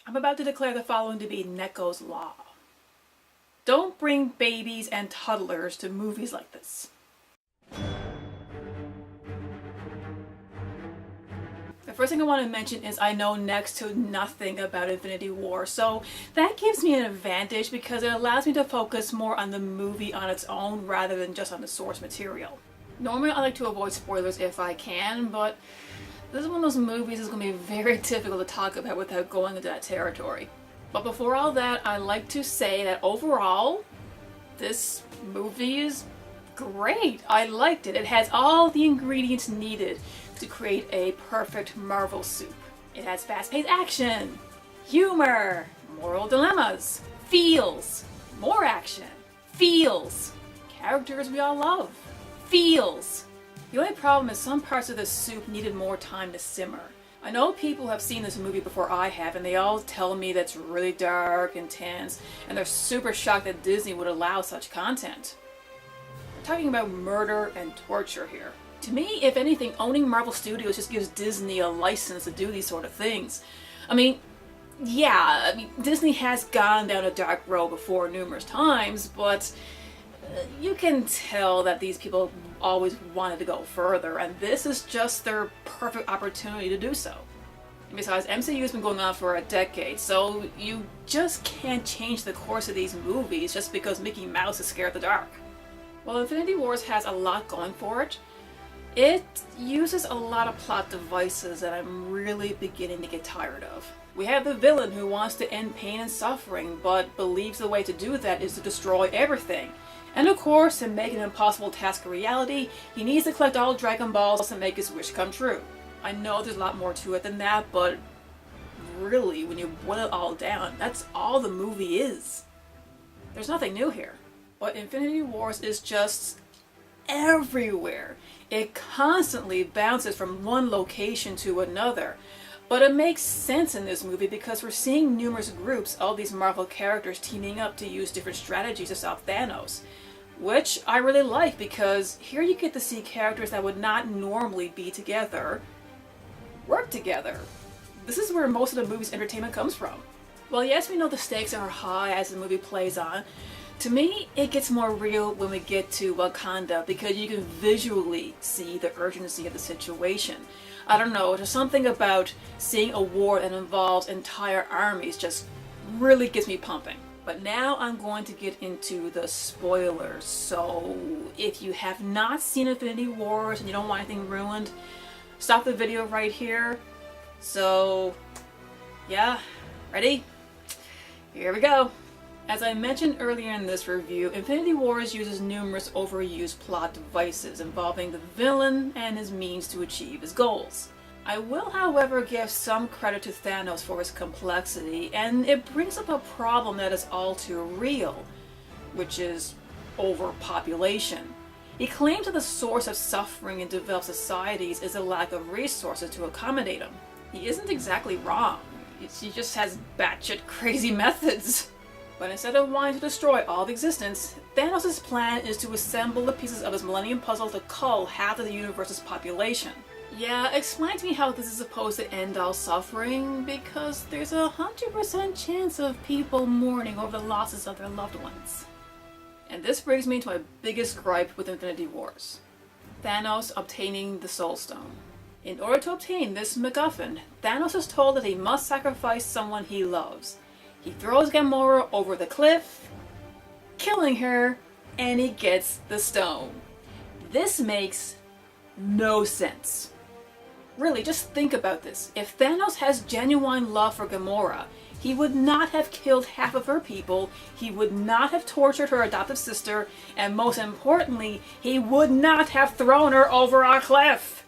I'm about to declare the following to be Neko's Law. Don't bring babies and toddlers to movies like this. The first thing I want to mention is I know next to nothing about Infinity War, so that gives me an advantage because it allows me to focus more on the movie on its own rather than just on the source material. Normally I like to avoid spoilers if I can, but this is one of those movies that's going to be very difficult to talk about without going into that territory. But before all that, I like to say that overall, this movie is great. I liked it. It has all the ingredients needed to create a perfect Marvel soup. It has fast-paced action, humor, moral dilemmas, feels, more action, feels, characters we all love, feels. The only problem is some parts of the soup needed more time to simmer. I know people have seen this movie before I have, and they all tell me that's really dark and tense, and they're super shocked that Disney would allow such content. We're talking about murder and torture here. To me, if anything, owning Marvel Studios just gives Disney a license to do these sort of things. I mean, Disney has gone down a dark road before numerous times, but you can tell that these people always wanted to go further, and this is just their perfect opportunity to do so. And besides, MCU has been going on for a decade, so you just can't change the course of these movies just because Mickey Mouse is scared of the dark. While Infinity Wars has a lot going for it, it uses a lot of plot devices that I'm really beginning to get tired of. We have the villain who wants to end pain and suffering, but believes the way to do that is to destroy everything. And of course, to make an impossible task a reality, he needs to collect all Dragon Balls to make his wish come true. I know there's a lot more to it than that, but really, when you boil it all down, that's all the movie is. There's nothing new here. But Infinity Wars is just everywhere. It constantly bounces from one location to another. But it makes sense in this movie because we're seeing numerous groups of these Marvel characters teaming up to use different strategies to stop Thanos. Which I really like because here you get to see characters that would not normally be together work together. This is where most of the movie's entertainment comes from. Well, yes, we know the stakes are high as the movie plays on. To me, it gets more real when we get to Wakanda because you can visually see the urgency of the situation. I don't know, there's something about seeing a war that involves entire armies just really gets me pumping. But now I'm going to get into the spoilers, so if you have not seen Infinity Wars and you don't want anything ruined, stop the video right here. So, yeah, ready? Here we go. As I mentioned earlier in this review, Infinity Wars uses numerous overused plot devices involving the villain and his means to achieve his goals. I will, however, give some credit to Thanos for his complexity, and it brings up a problem that is all too real, which is overpopulation. He claims that the source of suffering in developed societies is a lack of resources to accommodate him. He isn't exactly wrong, he just has batshit crazy methods. But instead of wanting to destroy all of existence, Thanos' plan is to assemble the pieces of his Millennium Puzzle to cull half of the universe's population. Yeah, explain to me how this is supposed to end all suffering, because there's a 100% chance of people mourning over the losses of their loved ones. And this brings me to my biggest gripe with Infinity Wars. Thanos obtaining the Soul Stone. In order to obtain this MacGuffin, Thanos is told that he must sacrifice someone he loves. He throws Gamora over the cliff, killing her, and he gets the stone. This makes no sense. Really, just think about this. If Thanos has genuine love for Gamora, he would not have killed half of her people, he would not have tortured her adoptive sister, and most importantly, he would not have thrown her over a cliff.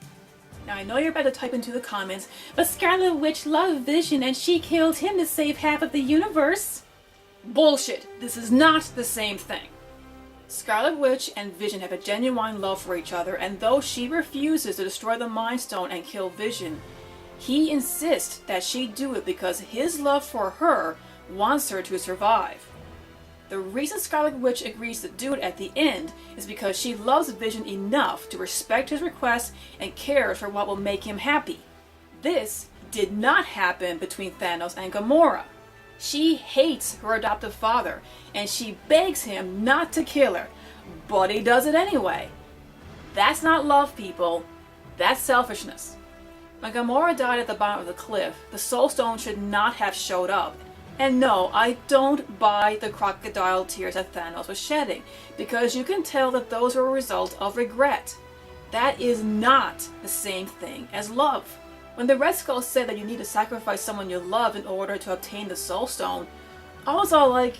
Now I know you're about to type into the comments, but Scarlet Witch loved Vision and she killed him to save half of the universe. Bullshit. This is not the same thing. Scarlet Witch and Vision have a genuine love for each other, and though she refuses to destroy the Mind Stone and kill Vision, he insists that she do it because his love for her wants her to survive. The reason Scarlet Witch agrees to do it at the end is because she loves Vision enough to respect his request and cares for what will make him happy. This did not happen between Thanos and Gamora. She hates her adoptive father, and she begs him not to kill her, but he does it anyway. That's not love, people. That's selfishness. When Gamora died at the bottom of the cliff, the Soul Stone should not have showed up. And no, I don't buy the crocodile tears that Thanos was shedding, because you can tell that those were a result of regret. That is not the same thing as love. When the Red Skull said that you need to sacrifice someone you love in order to obtain the Soul Stone, I was all like,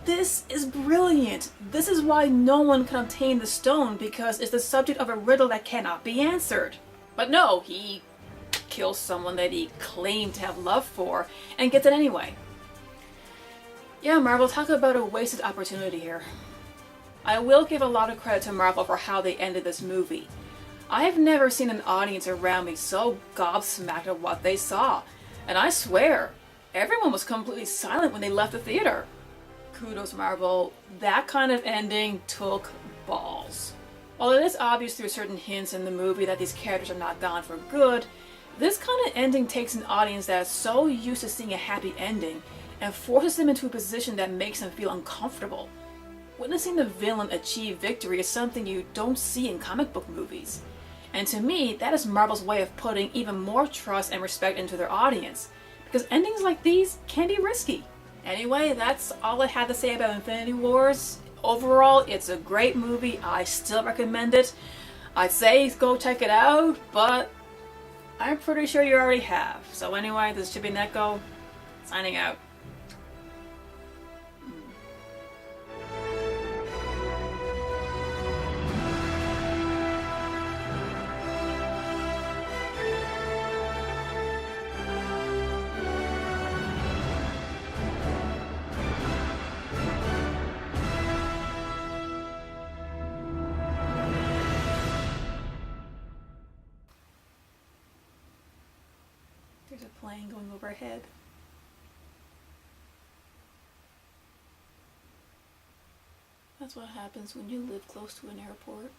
this is brilliant. This is why no one can obtain the stone, because it's the subject of a riddle that cannot be answered. But no, he kills someone that he claimed to have love for and gets it anyway. Yeah, Marvel, talk about a wasted opportunity here. I will give a lot of credit to Marvel for how they ended this movie. I have never seen an audience around me so gobsmacked at what they saw, and I swear, everyone was completely silent when they left the theater. Kudos, Marvel. That kind of ending took balls. While it is obvious through certain hints in the movie that these characters are not gone for good, this kind of ending takes an audience that is so used to seeing a happy ending and forces them into a position that makes them feel uncomfortable. Witnessing the villain achieve victory is something you don't see in comic book movies. And to me, that is Marvel's way of putting even more trust and respect into their audience, because endings like these can be risky. Anyway, that's all I had to say about Infinity Wars. Overall, it's a great movie. I still recommend it. I'd say go check it out, but I'm pretty sure you already have. So anyway, this is Chippy Neko, signing out. There's a plane going overhead. That's what happens when you live close to an airport.